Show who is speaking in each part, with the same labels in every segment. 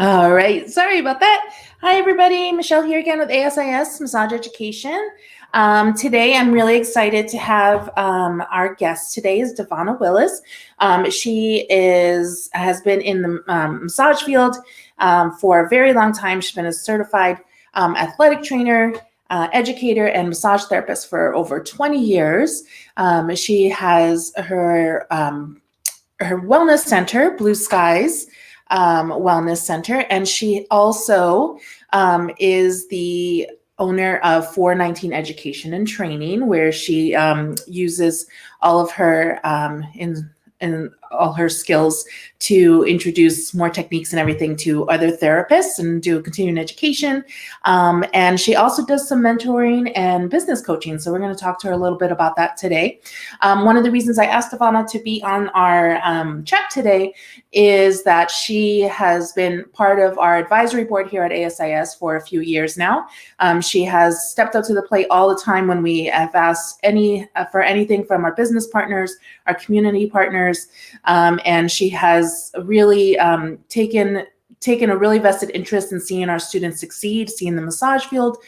Speaker 1: All right. Sorry about that. Hi, everybody. Michelle here again with ASIS Massage Education. Today, I'm really excited to have our guest today is Davonna Willis. She has been in the massage field for a very long time. She's been a certified athletic trainer, educator, and massage therapist for over 20 years. She has her wellness center, Blue Skies Wellness Center, and she also is the owner of 419 Education and Training, where she uses all of her in all her skills to introduce more techniques and everything to other therapists and do continuing education. And she also does some mentoring and business coaching. So we're going to talk to her a little bit about that today. One of the reasons I asked Davonna to be on our chat today is that she has been part of our advisory board here at ASIS for a few years now. She has stepped up to the plate all the time when we have asked for anything from our business partners, our community partners, and she has really taken a really vested interest in seeing our students succeed, seeing the massage field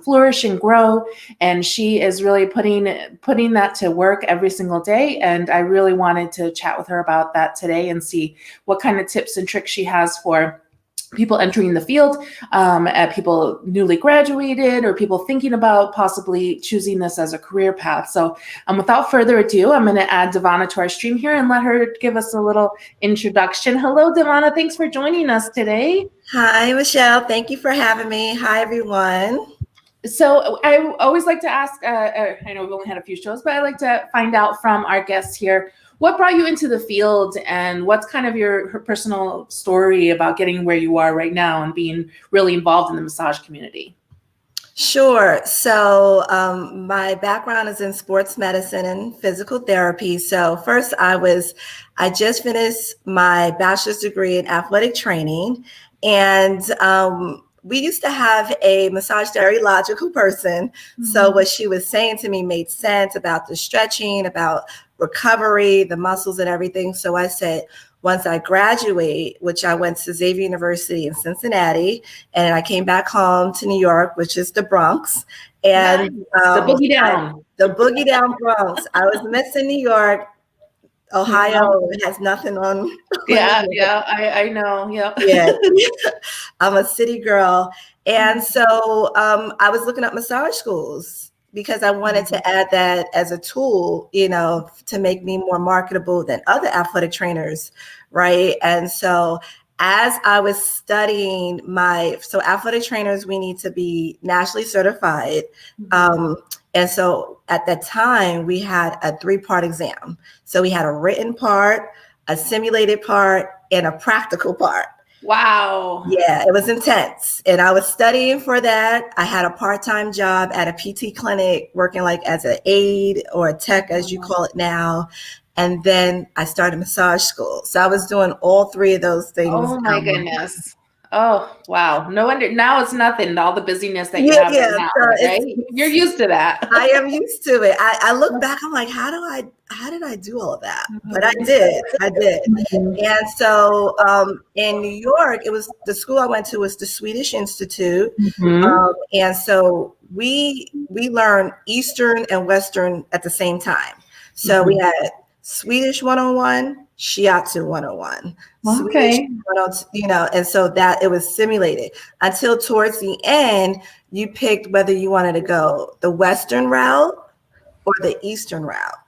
Speaker 1: flourish and grow. And she is really putting that to work every single day. And I really wanted to chat with her about that today and see what kind of tips and tricks she has for people entering the field, people newly graduated, or people thinking about possibly choosing this as a career path. So without further ado, I'm going to add Davonna to our stream here and let her give us a little introduction. Hello, Davonna. Thanks for joining us today.
Speaker 2: Hi, Michelle. Thank you for having me. Hi, everyone.
Speaker 1: So I always like to ask, I know we've only had a few shows, but I like to find out from our guests here, what brought you into the field and what's kind of your personal story about getting where you are right now and being really involved in the massage community?
Speaker 2: Sure. So my background is in sports medicine and physical therapy. So first I just finished my bachelor's degree in athletic training, and we used to have a massage very logical person. Mm-hmm. So what she was saying to me made sense about the stretching, about recovery, the muscles and everything. So I said, once I graduate, which I went to Xavier University in Cincinnati, and I came back home to New York, which is the Bronx. And
Speaker 1: the boogie down.
Speaker 2: The boogie down Bronx. I was missing New York. Ohio has nothing on.
Speaker 1: Yeah, I know. Yeah.
Speaker 2: Yeah. I'm a city girl. And so I was looking up massage schools because I wanted to add that as a tool, to make me more marketable than other athletic trainers, right? And so as I was studying so athletic trainers, we need to be nationally certified. And so at that time, we had a 3-part exam. So we had a written part, a simulated part, and a practical part.
Speaker 1: Wow.
Speaker 2: Yeah, it was intense. And I was studying for that. I had a part-time job at a PT clinic working like as an aide or a tech, as you call it now. And then I started massage school. So I was doing all 3 of those things.
Speaker 1: Oh my goodness. Oh, wow. No wonder. Now it's nothing. All the busyness that you have now, right? You're used to that.
Speaker 2: I am used to it. I look back, I'm like, how did I do all of that? But I did. And so in New York, it was the school I went to was the Swedish Institute. And so we learned Eastern and Western at the same time. So we had Swedish 101, Shiatsu 101.
Speaker 1: Okay.
Speaker 2: And so that it was simulated until towards the end, you picked whether you wanted to go the Western route or the Eastern route.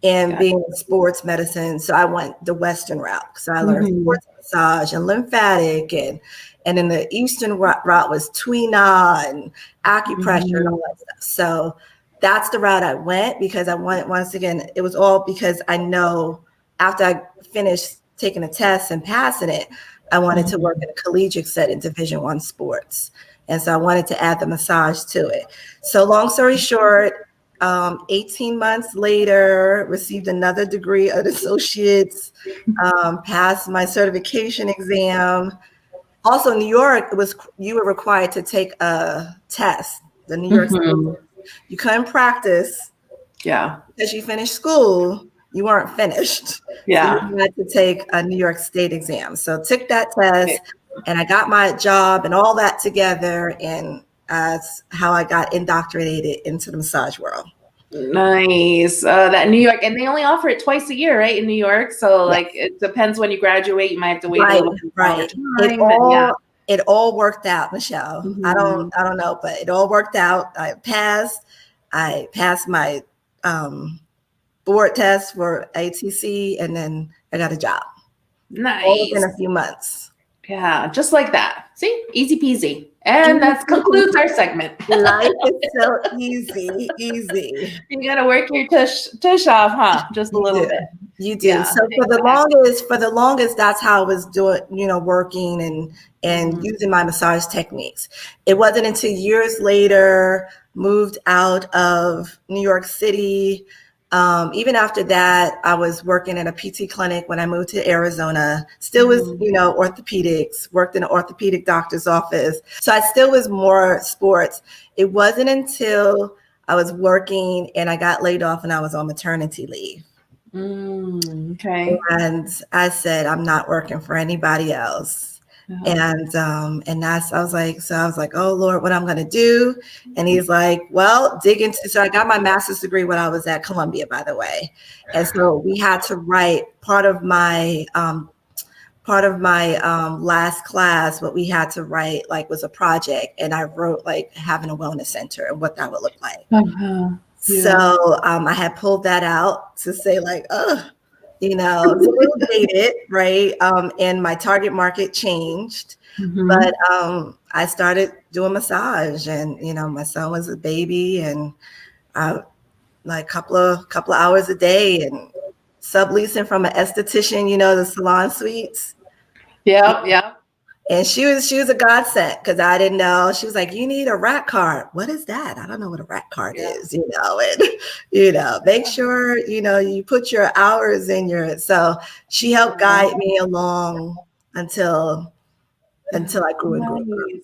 Speaker 2: And being sports medicine, so I went the Western route. So I learned sports massage and lymphatic, and then the Eastern route was Tuina and acupressure and all that stuff. So that's the route I went because I wanted, once again, it was all because I know after I finished taking a test and passing it, I wanted to work in a collegiate setting, Division I sports. And so I wanted to add the massage to it. So long story short, 18 months later, received another degree of associates, passed my certification exam. Also, New York, you were required to take a test, the New York State. You couldn't practice.
Speaker 1: Yeah.
Speaker 2: Because you finished school, you weren't finished.
Speaker 1: Yeah.
Speaker 2: So you had to take a New York State exam. So took that test, And I got my job and all that together, and that's how I got indoctrinated into the massage world.
Speaker 1: Nice. That New York, and they only offer it twice a year, right? In New York. So
Speaker 2: Yes.
Speaker 1: like it depends when you graduate. You might have to wait a
Speaker 2: Right,
Speaker 1: little bit longer
Speaker 2: right.
Speaker 1: time. And yeah.
Speaker 2: It all worked out, Michelle.
Speaker 1: Mhm.
Speaker 2: I don't know, but it all worked out. I passed my board test for ATC, and then I got a job. All within
Speaker 1: Nice.
Speaker 2: a few months.
Speaker 1: Yeah, just like that. See, easy peasy. And that concludes our segment.
Speaker 2: Life is so easy, easy.
Speaker 1: You gotta work your tush off, huh? Just a
Speaker 2: You
Speaker 1: little
Speaker 2: do.
Speaker 1: bit.
Speaker 2: You do.
Speaker 1: Yeah,
Speaker 2: So for the longest, that's how I was doing, working and using my massage techniques. It wasn't until years later, moved out of New York City. Even after that, I was working in a PT clinic when I moved to Arizona. Still was, orthopedics, worked in an orthopedic doctor's office. So I still was more sports. It wasn't until I was working and I got laid off and I was on maternity leave.
Speaker 1: Okay.
Speaker 2: And I said, I'm not working for anybody else. And I was like, oh Lord, what I'm going to do. And he's like, well, dig into, so I got my master's degree when I was at Columbia, by the way. And so we had to write part of my last class, what we had to write was a project. And I wrote having a wellness center and what that would look like.
Speaker 1: Yeah.
Speaker 2: So I had pulled that out to say it's a little dated, right? And my target market changed, but I started doing massage, and my son was a baby, and couple of hours a day, and subleasing from an esthetician, the salon suites.
Speaker 1: Yeah.
Speaker 2: And she was a godsend because I didn't know. She was like, you need a rack card. What is that? I don't know what a rack card is, and, make sure, you put your hours in so she helped guide me along until I grew and grew.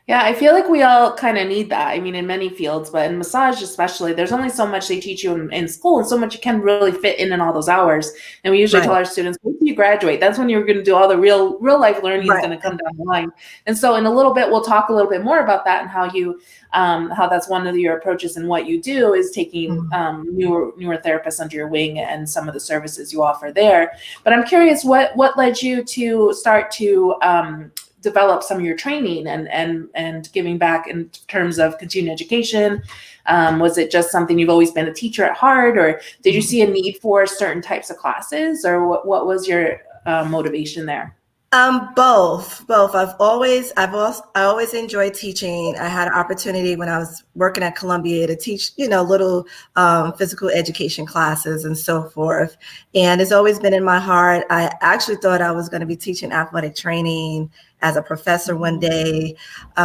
Speaker 1: Yeah, I feel like we all kind of need that. I mean, in many fields, but in massage especially, there's only so much they teach you in school, and so much you can really fit in all those hours. And we usually tell our students, once you graduate, that's when you're going to do all the real life learning is going to come down the line. And so in a little bit, we'll talk a little bit more about that and how you, how that's one of your approaches and what you do is taking newer therapists under your wing and some of the services you offer there. But I'm curious, what led you to start to develop some of your training and giving back in terms of continuing education? Was it just something you've always been a teacher at heart, or did you see a need for certain types of classes, or what was your motivation there?
Speaker 2: Both. I always enjoyed teaching. I had an opportunity when I was working at Columbia to teach, little physical education classes and so forth. And it's always been in my heart. I actually thought I was going to be teaching athletic training as a professor one day.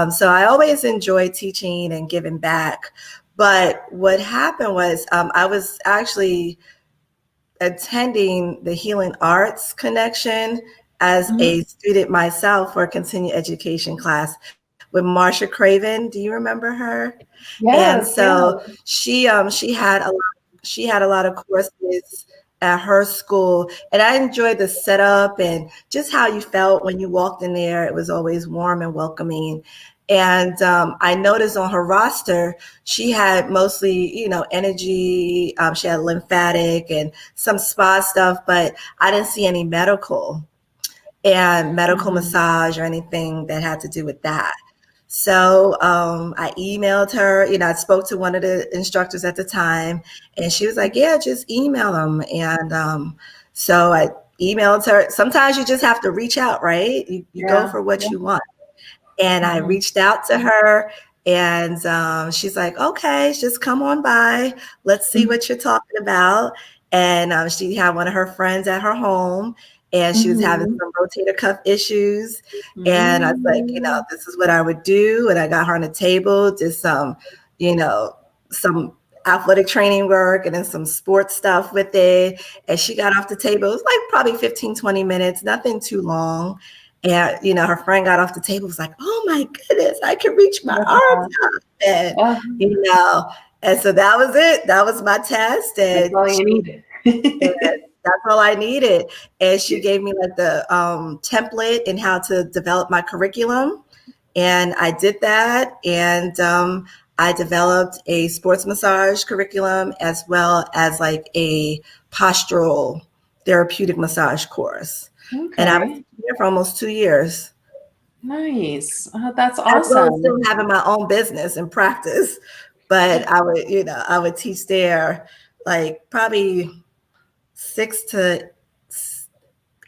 Speaker 2: So I always enjoyed teaching and giving back. But what happened was I was actually attending the Healing Arts Connection as a student myself for a continuing education class with Marsha Craven. Do you remember her? Yes, and so she had a lot of courses at her school, and I enjoyed the setup and just how you felt when you walked in there. It was always warm and welcoming. And I noticed on her roster, she had mostly, energy. She had lymphatic and some spa stuff, but I didn't see any medical massage or anything that had to do with that. So I emailed her, I spoke to one of the instructors at the time, and she was like, yeah, just email them. And so I emailed her. Sometimes you just have to reach out, right? You go for what you want. And I reached out to her, and she's like, okay, just come on by. Let's see what you're talking about. And she had one of her friends at her home, and she was having some rotator cuff issues. And I was like, this is what I would do. And I got her on the table, did some athletic training work and then some sports stuff with it. And she got off the table. It was like probably 15, 20 minutes, nothing too long. And, her friend got off the table, was like, oh my goodness, I can reach my arms up. And, and so that was it. That was my test. And
Speaker 1: that's all you needed.
Speaker 2: That's all I needed. And she gave me like the template and how to develop my curriculum. And I did that. And I developed a sports massage curriculum as well as like a postural therapeutic massage course.
Speaker 1: Okay.
Speaker 2: And I was there for almost 2 years.
Speaker 1: Nice. That's
Speaker 2: As well as
Speaker 1: awesome.
Speaker 2: still having my own business and practice. But I would teach there like probably 6 to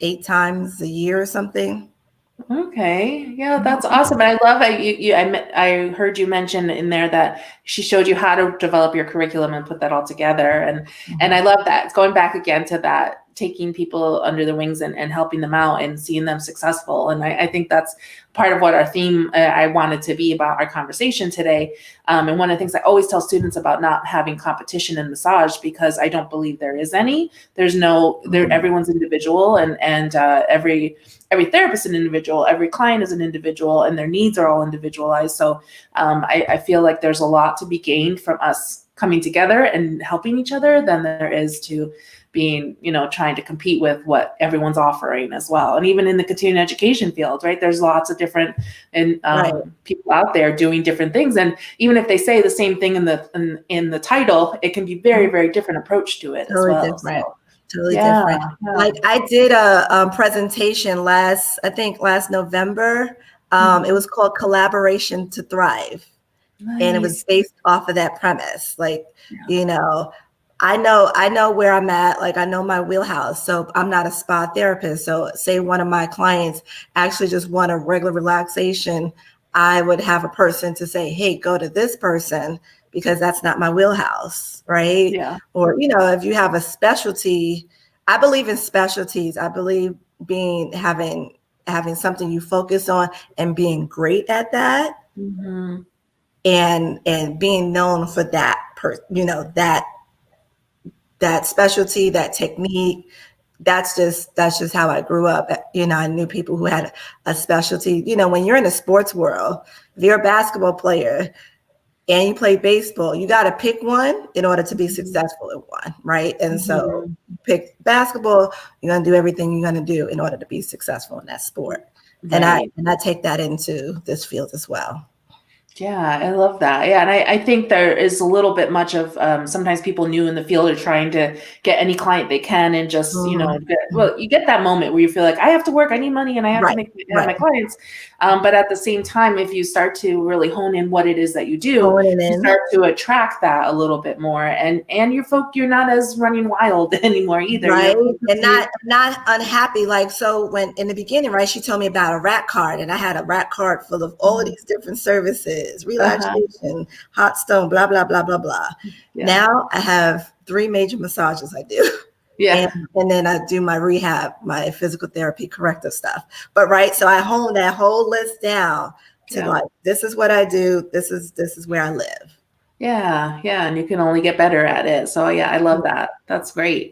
Speaker 2: 8 times a year or something.
Speaker 1: Okay. Yeah, that's awesome. And I love that I heard you mention in there that she showed you how to develop your curriculum and put that all together. And I love that. It's going back again to that, taking people under the wings and helping them out and seeing them successful. And I think that's part of what our theme I wanted to be about our conversation today. And one of the things I always tell students about not having competition in massage, because I don't believe there is any. There's no, everyone's individual, and every therapist is an individual, every client is an individual, and their needs are all individualized. So I feel like there's a lot to be gained from us coming together and helping each other than there is to being, trying to compete with what everyone's offering as well. And even in the continuing education field, right, there's lots of different people out there doing different things. And even if they say the same thing in the title, it can be very, very different approach to it
Speaker 2: Totally
Speaker 1: as well.
Speaker 2: Different.
Speaker 1: So,
Speaker 2: totally different.
Speaker 1: Yeah.
Speaker 2: Like I did a presentation last November. It was called Collaboration to Thrive.
Speaker 1: Nice.
Speaker 2: And it was based off of that premise. Like, I know where I'm at. Like, I know my wheelhouse. So I'm not a spa therapist. So say one of my clients actually just want a regular relaxation, I would have a person to say, hey, go to this person, because that's not my wheelhouse, right?
Speaker 1: Yeah.
Speaker 2: Or, if you have a specialty, I believe in specialties. I believe having something you focus on and being great at that.
Speaker 1: Mm-hmm.
Speaker 2: And being known for that, that specialty, that technique. That's just how I grew up. I knew people who had a specialty. When you're in the sports world, if you're a basketball player and you play baseball, you got to pick one in order to be successful in one, right? And so pick basketball, you're going to do everything you're going to do in order to be successful in that sport. Right. And I take that into this field as well.
Speaker 1: Yeah, I love that. Yeah, and I think there is a little bit much of sometimes people new in the field are trying to get any client they can and just, you get that moment where you feel like I have to work, I need money, and I have to make my clients. But at the same time, if you start to really hone in what it is that you do, you start to attract that a little bit more, and you're not as running wild anymore either.
Speaker 2: Right. And not unhappy. Like, so when in the beginning, right, she told me about a rack card, and I had a rack card full of all of these different services. Relaxation, hot stone, blah, blah, blah, blah, blah. Yeah. Now I have 3 major massages I do.
Speaker 1: Yeah.
Speaker 2: And then I do my rehab, my physical therapy, corrective stuff. But so I hone that whole list down to like, this is what I do. This is where I live.
Speaker 1: Yeah. Yeah. And you can only get better at it. So yeah, I love that. That's great.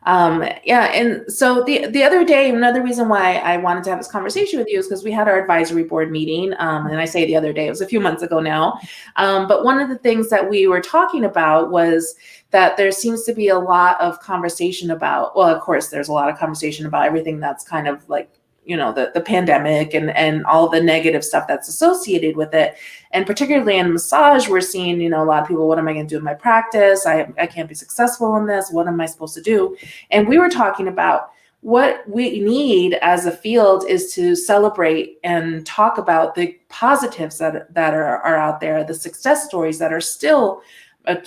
Speaker 1: And so the other day, another reason why I wanted to have this conversation with you is because we had our advisory board meeting. And I say the other day, it was a few months ago now. But one of the things that we were talking about was that there seems to be a lot of conversation about, well, of course, there's a lot of conversation about everything that's kind of like, the pandemic and all the negative stuff that's associated with it. And particularly in massage, we're seeing, a lot of people, what am I going to do in my practice? I can't be successful in this. What am I supposed to do? And we were talking about what we need as a field is to celebrate and talk about the positives that are out there, the success stories that are still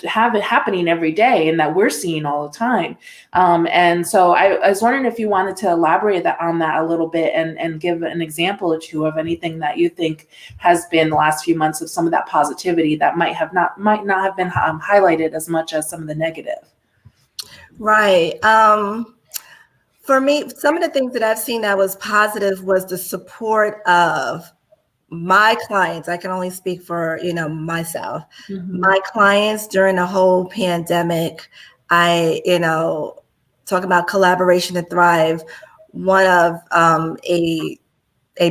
Speaker 1: have it happening every day and that we're seeing all the time. And so I was wondering if you wanted to elaborate on that a little bit and give an example or two of anything that you think has been the last few months of some of that positivity that might not have been highlighted as much as some of the negative.
Speaker 2: Right. For me, some of the things that I've seen that was positive was the support of my clients. I can only speak for, myself. Mm-hmm. My clients during the whole pandemic, I, talk about collaboration to thrive. One of a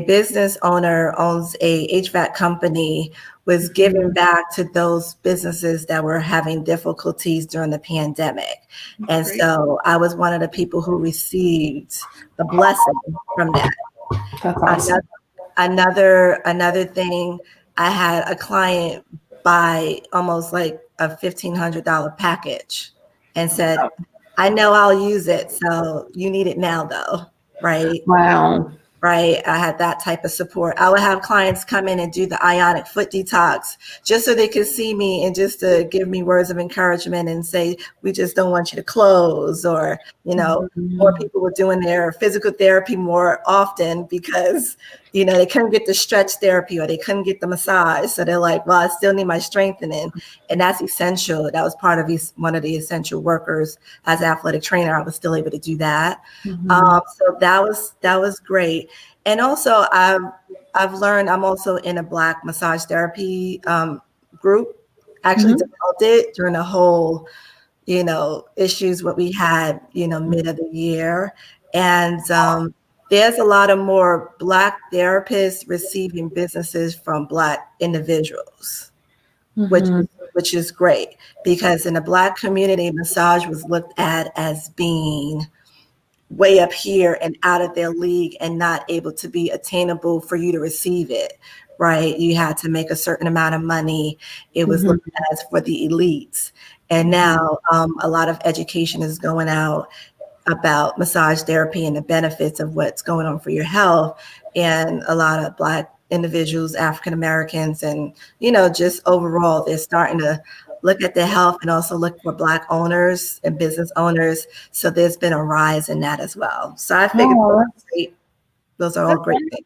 Speaker 2: business owner owns a HVAC company was giving back to those businesses that were having difficulties during the pandemic. And
Speaker 1: Great.
Speaker 2: so I was one of the people who received the blessing from that.
Speaker 1: That's awesome.
Speaker 2: Another thing, I had a client buy almost like a $1,500 package and said, I know I'll use it, so you need it now though, right?
Speaker 1: Wow.
Speaker 2: Right. I had that type of support. I would have clients come in and do the ionic foot detox just so they could see me and just to give me words of encouragement and say, we just don't want you to close, or, more people were doing their physical therapy more often because, they couldn't get the stretch therapy or they couldn't get the massage. So they're like, well, I still need my strengthening. And that's essential. That was part of one of the essential workers as an athletic trainer. I was still able to do that. So that was great. And also I've learned, I'm also in a Black massage therapy group. Actually developed it during the whole, issues what we had, mid of the year. And there's a lot of more Black therapists receiving businesses from Black individuals, which is great, because in the Black community, massage was looked at as being way up here and out of their league and not able to be attainable for you to receive it, right? You had to make a certain amount of money. It was looked at as for the elites. And now a lot of education is going out about massage therapy and the benefits of what's going on for your health. And a lot of Black individuals, African Americans, and, just overall, they're starting to look at their health and also look for Black owners and business owners. So there's been a rise in that as well. So I figured those are all great things.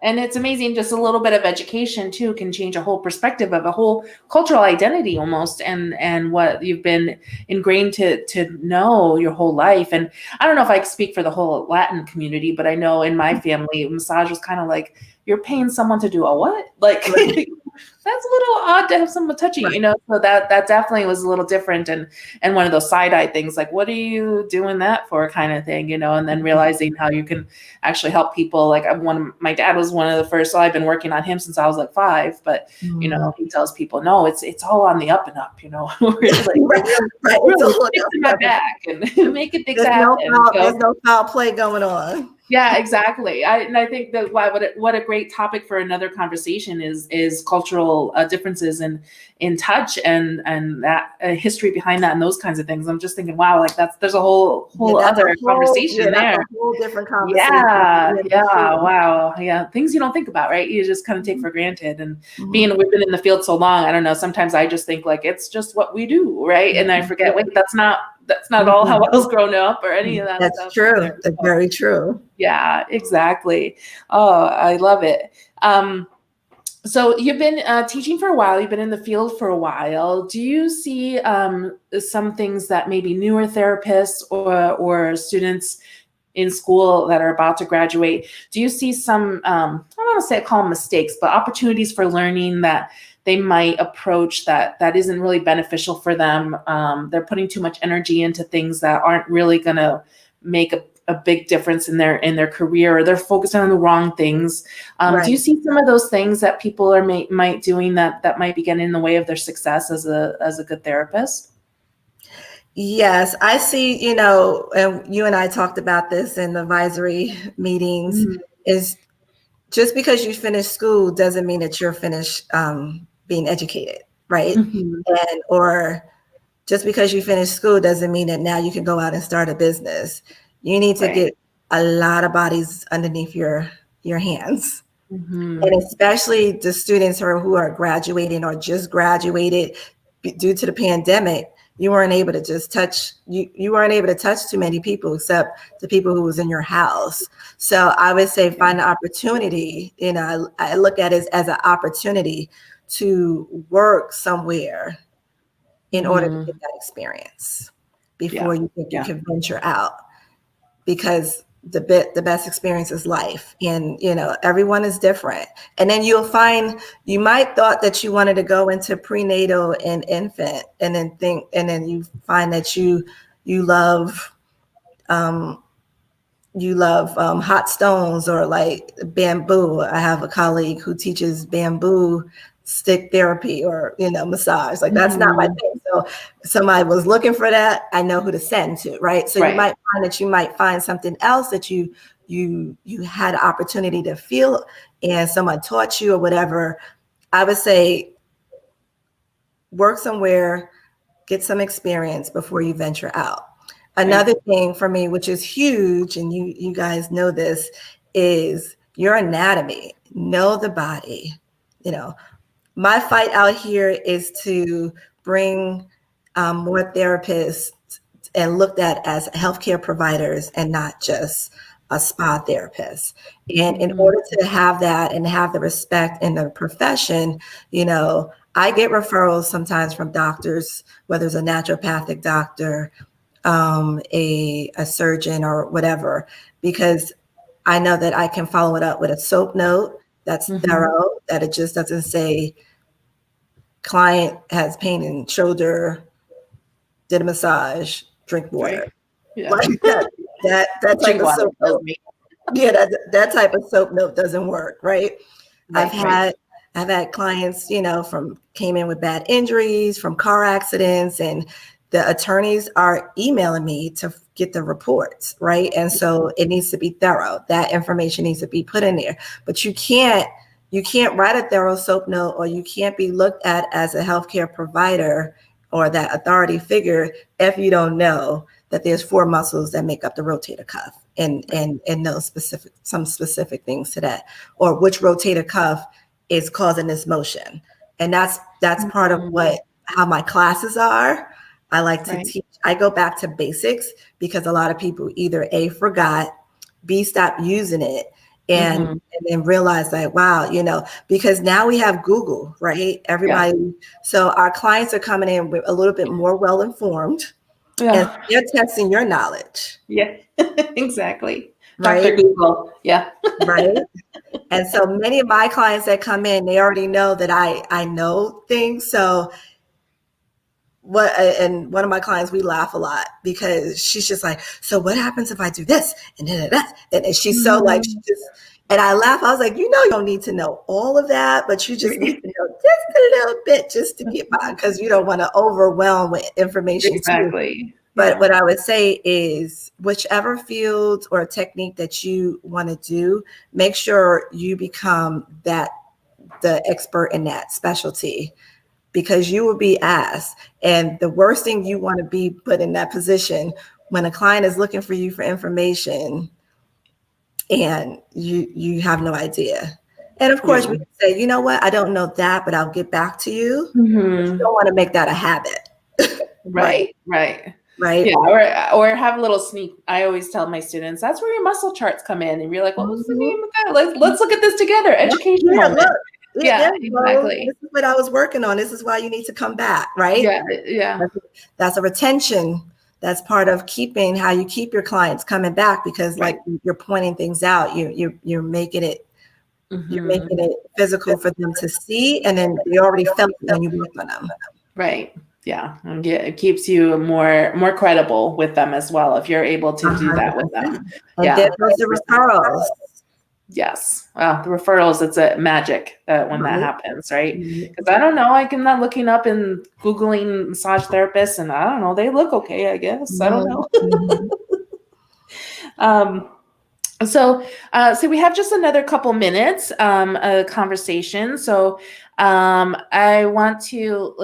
Speaker 1: And it's amazing. Just a little bit of education too can change a whole perspective of a whole cultural identity almost, and what you've been ingrained to know your whole life. And I don't know if I speak for the whole Latin community, but I know in my family, massage was kind of like, you're paying someone to do a what? Like, that's a little odd to have someone touch you, so that definitely was a little different, and one of those side-eye things, like, what are you doing that for, kind of thing, and then realizing how you can actually help people. Like, my dad was one of the first, so I've been working on him since I was like 5, but he tells people, no, it's all on the up and up, we're just like, really fixing my back and making things happen.
Speaker 2: There's no foul play going on.
Speaker 1: Yeah, exactly. I think that what a great topic for another conversation is cultural differences in touch and that history behind that and those kinds of things. I'm just thinking, wow, like there's a whole other conversation there.
Speaker 2: A whole different conversation.
Speaker 1: Wow. Yeah, things you don't think about, right? You just kind of take for granted. And we've been in the field so long, I don't know, sometimes I just think like it's just what we do, right? And I forget, wait, that's not all how I was grown up or any of that
Speaker 2: That's
Speaker 1: stuff.
Speaker 2: True. That's very true.
Speaker 1: Yeah, exactly. Oh, I love it. So you've been teaching for a while. You've been in the field for a while. Do you see some things that maybe newer therapists or students in school that are about to graduate, do you see some, I don't want to say call them mistakes, but opportunities for learning that they might approach that isn't really beneficial for them? They're putting too much energy into things that aren't really going to make a big difference in their career, or they're focusing on the wrong things.
Speaker 2: Right.
Speaker 1: Do you see some of those things that people are might doing that might be getting in the way of their success as a good therapist?
Speaker 2: Yes, I see, and you and I talked about this in advisory meetings, is just because you finish school doesn't mean that you're finished being educated, right? Or just because you finish school doesn't mean that now you can go out and start a business. You need to get a lot of bodies underneath your hands. And especially the students who are graduating or just graduated due to the pandemic, you weren't able to just touch, you weren't able to touch too many people except the people who was in your house. So I would say find an opportunity, I look at it as an opportunity to work somewhere in order to get that experience before you think you can venture out. Because the best experience is life, and everyone is different. And then you'll find, you might thought that you wanted to go into prenatal and infant, and then you find that you love hot stones or like bamboo. I have a colleague who teaches bamboo stick therapy or, massage. Like that's not my thing. So if somebody was looking for that, I know who to send to, right? So you might find that you might find something else that you had an opportunity to feel and someone taught you or whatever. I would say work somewhere, get some experience before you venture out. Another thing for me, which is huge, and you guys know this, is your anatomy. Know the body. My fight out here is to bring more therapists and looked at as healthcare providers and not just a spa therapist. And in order to have that and have the respect in the profession, I get referrals sometimes from doctors, whether it's a naturopathic doctor, a surgeon or whatever, because I know that I can follow it up with a soap note that's thorough, that it just doesn't say client has pain in shoulder, did a massage, drink water.
Speaker 1: Right. Yeah.
Speaker 2: Like that type of soap note. Yeah, that type of soap note doesn't work, right? I've had clients, came in with bad injuries from car accidents, and the attorneys are emailing me to get the reports, right? And so it needs to be thorough. That information needs to be put in there. But you can't write a thorough soap note, or you can't be looked at as a healthcare provider or that authority figure if you don't know that there's 4 muscles that make up the rotator cuff and know some specific things to that, or which rotator cuff is causing this motion. And that's part of how my classes are. I like to teach. I go back to basics because a lot of people either A, forgot, B, stopped using it, and then realize like, wow, because now we have Google, right? Everybody. So our clients are coming in with a little bit more well-informed, and they're testing your knowledge.
Speaker 1: Yeah, exactly.
Speaker 2: Right.
Speaker 1: Dr. Google. Yeah.
Speaker 2: Right. And so many of my clients that come in, they already know that I know things. So and one of my clients, we laugh a lot because she's just like, so what happens if I do this and then that? And she's so like, and I laugh. I was like, you don't need to know all of that, but you just need to know just a little bit just to get by, because you don't want to overwhelm with information.
Speaker 1: Exactly.
Speaker 2: Too. But what I would say is whichever field or technique that you want to do, make sure you become the expert in that specialty, because you will be asked. And the worst thing you want to be put in that position when a client is looking for you for information and you have no idea. And of course, we can say, you know what, I don't know that, but I'll get back to you. But you don't want to make that a habit.
Speaker 1: Right. Yeah, or have a little sneak. I always tell my students, that's where your muscle charts come in. And you're like, well, what's the name of that? Let's look at this together. Education moment.
Speaker 2: Look.
Speaker 1: Yeah, exactly.
Speaker 2: This is what I was working on. This is why you need to come back, right?
Speaker 1: Yeah.
Speaker 2: That's a retention. That's part of keeping how you keep your clients coming back, because like you're pointing things out. You're making it physical for them to see, and then they already felt it when you work on them.
Speaker 1: Right. Yeah. And it keeps you more credible with them as well if you're able to do that with them.
Speaker 2: And then there's the referrals.
Speaker 1: Yes. Well, the referrals, it's a magic when that happens, right? Because I don't know, I'm not looking up and Googling massage therapists, and I don't know, they look okay, I guess. I don't know. So we have just another couple minutes conversation. So I want to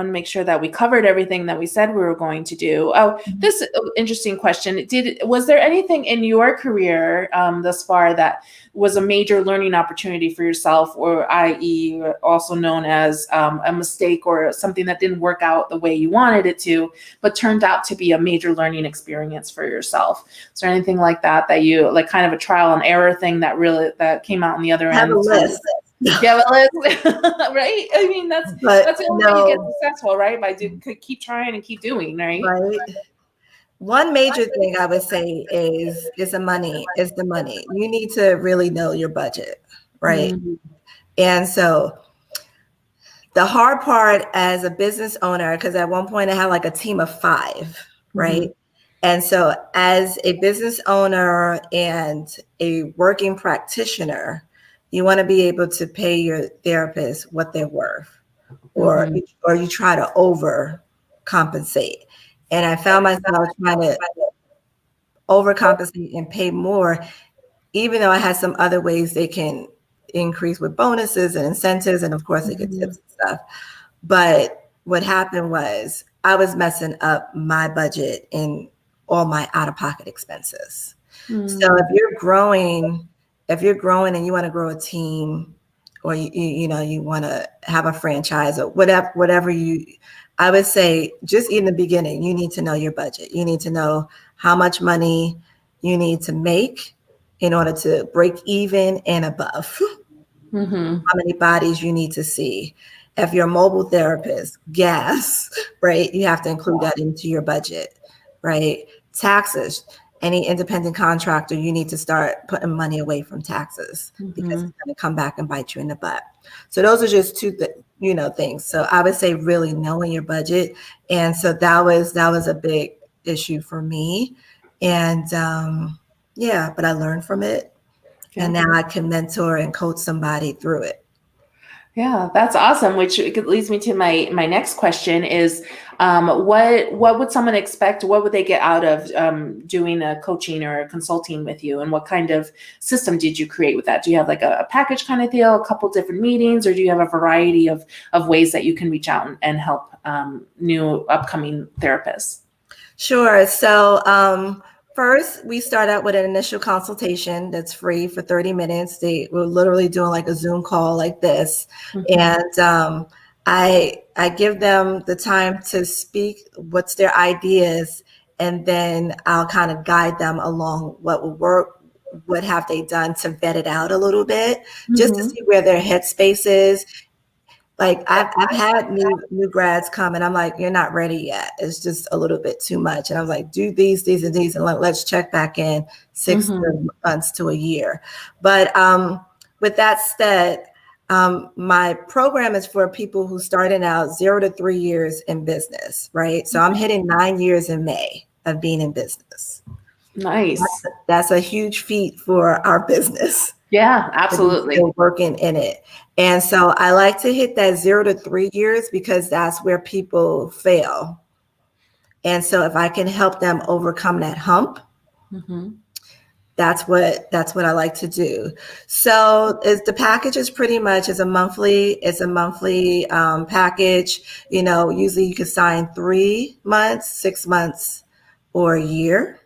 Speaker 1: make sure that we covered everything that we said we were going to do. Oh, this interesting question. Was there anything in your career thus far that was a major learning opportunity for yourself, or i.e. also known as a mistake or something that didn't work out the way you wanted it to, but turned out to be a major learning experience for yourself? Is there anything like that you, like kind of a trial and error thing that came out on the other end?
Speaker 2: Have a list.
Speaker 1: Yeah, right? I mean, that's the only way you get successful, right? By keep trying and keep doing, right?
Speaker 2: Right. One major thing I would say is the money. You need to really know your budget, right? And so the hard part as a business owner, because at one point I had like a team of 5, right? And so as a business owner and a working practitioner, you want to be able to pay your therapist what they're worth, or you try to overcompensate. And I found myself trying to overcompensate and pay more, even though I had some other ways they can increase with bonuses and incentives, and of course they get tips and stuff. But what happened was I was messing up my budget and all my out-of-pocket expenses. So if you're growing and you want to grow a team, or you want to have a franchise or whatever I would say, just in the beginning, you need to know your budget. You need to know how much money you need to make in order to break even and above. How many bodies you need to see. If you're a mobile therapist, gas, right? You have to include that into your budget, right? Taxes. Any independent contractor, you need to start putting money away from taxes, because it's going to come back and bite you in the butt. So those are just two things. So I would say really knowing your budget. And so that was a big issue for me. And but I learned from it. Yeah. And now I can mentor and coach somebody through it.
Speaker 1: Yeah, that's awesome. Which leads me to my next question is, what would someone expect? What would they get out of doing a coaching or consulting with you? And what kind of system did you create with that? Do you have like a package kind of deal, a couple different meetings, or do you have a variety of ways that you can reach out and help new upcoming therapists?
Speaker 2: Sure. So first, we start out with an initial consultation that's free for 30 minutes. We're literally doing like a Zoom call like this. And I give them the time to speak what's their ideas, and then I'll kind of guide them along what will work, what have they done to vet it out a little bit, just to see where their headspace is. Like I've had new grads come and I'm like, you're not ready yet. It's just a little bit too much. And I was like, do these, and these, and let's check back in 6 months to a year. But with that said, my program is for people who started out 0 to 3 years in business, right? So I'm hitting 9 years in May of being in business.
Speaker 1: Nice.
Speaker 2: That's a huge feat for our business.
Speaker 1: Yeah, absolutely.
Speaker 2: Still working in it. And so I like to hit that 0 to 3 years, because that's where people fail. And so if I can help them overcome that hump, that's what I like to do. So the package is pretty much a monthly package. Usually you can sign 3 months, 6 months, or a year.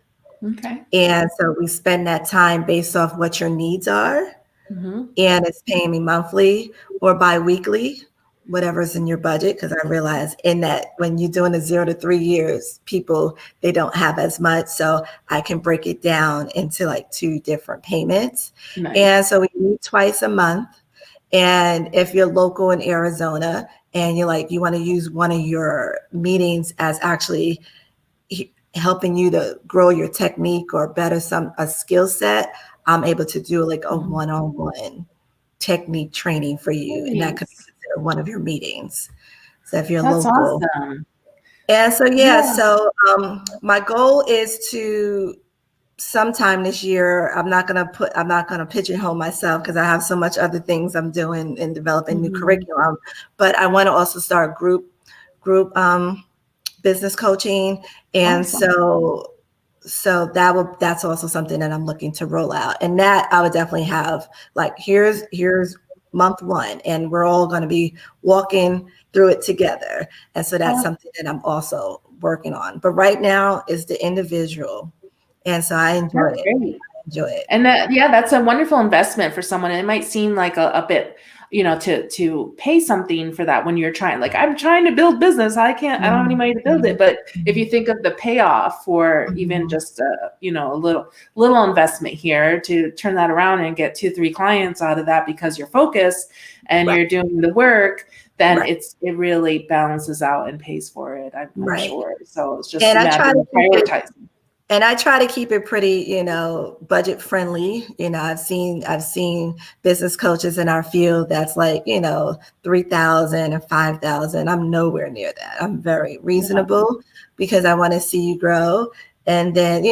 Speaker 1: Okay.
Speaker 2: And so we spend that time based off what your needs are. And it's paying me monthly or bi-weekly, whatever's in your budget. Because I realize in that when you're doing the 0 to 3 years, people, they don't have as much. So I can break it down into like 2 different payments. Nice. And so we meet twice a month. And if you're local in Arizona and you want to use one of your meetings as actually helping you to grow your technique or better a skill set, I'm able to do like a one-on-one technique training for you. Nice. And that could be considered one of your meetings. So if you're local. Awesome. And so, so my goal is to sometime this year, I'm not going to pigeonhole myself, because I have so much other things I'm doing and developing new curriculum, but I want to also start group business coaching. And awesome. So that's also something that I'm looking to roll out. And that I would definitely have like, here's month 1, and we're all going to be walking through it together. And so that's something that I'm also working on. But right now is the individual. And so I enjoy it.
Speaker 1: And that's a wonderful investment for someone. And it might seem like a bit, to pay something for that when you're trying, like, I'm trying to build business. I don't have any money to build it. But if you think of the payoff for even just a little investment here to turn that around and get 2-3 clients out of that, because you're focused and you're doing the work, then it really balances out and pays for it. I'm sure. So it's just a matter of prioritizing.
Speaker 2: And I try to keep it pretty, budget friendly. I've seen business coaches in our field that's like, $3,000 and $5,000. I'm nowhere near that. I'm very reasonable because I want to see you grow. And then,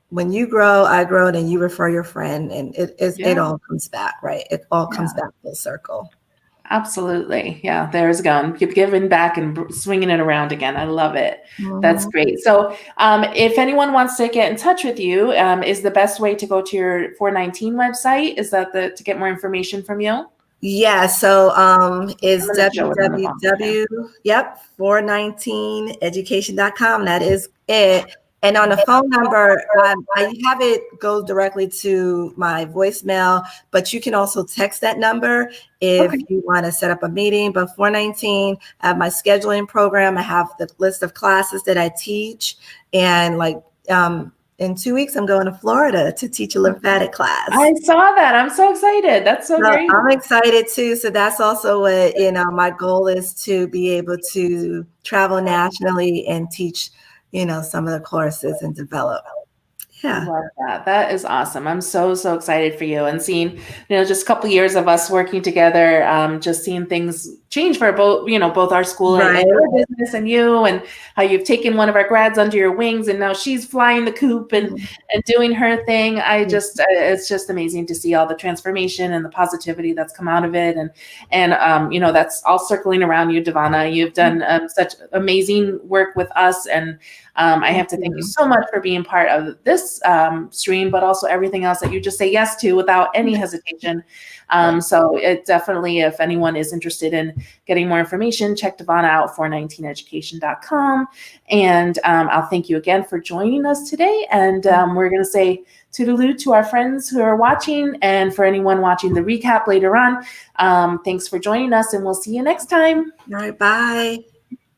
Speaker 2: when you grow, I grow, and you refer your friend, and it all comes back, right? It all comes back full circle.
Speaker 1: Absolutely. Yeah, there's going. Giving back and swinging it around again. I love it.
Speaker 2: Mm-hmm.
Speaker 1: That's great. So if anyone wants to get in touch with you, is the best way to go to your 419 website? Is that to get more information from you?
Speaker 2: Yeah, so is www.419education.com. That is it. And on the phone number, I have it go directly to my voicemail, but you can also text that number if you want to set up a meeting. But 419, I have my scheduling program. I have the list of classes that I teach. And in 2 weeks, I'm going to Florida to teach a lymphatic class.
Speaker 1: I saw that. I'm so excited. That's so great.
Speaker 2: I'm excited too. So that's also what, my goal is, to be able to travel nationally and teach, some of the courses and develop. Yeah.
Speaker 1: I love that. That is awesome. I'm so excited for you, and seeing, just a couple of years of us working together, just seeing things change for both our school and your business, and you, and how you've taken one of our grads under your wings, and now she's flying the coop and doing her thing. It's just amazing to see all the transformation and the positivity that's come out of it. And that's all circling around you, Davonna. You've done such amazing work with us, and I have to thank you so much for being part of this stream, but also everything else that you just say yes to without any hesitation. So it definitely, if anyone is interested in getting more information, check Davonna out, 419education.com. And I'll thank you again for joining us today. And we're going to say toodaloo to our friends who are watching, and for anyone watching the recap later on. Thanks for joining us, and we'll see you next time.
Speaker 2: All right, bye.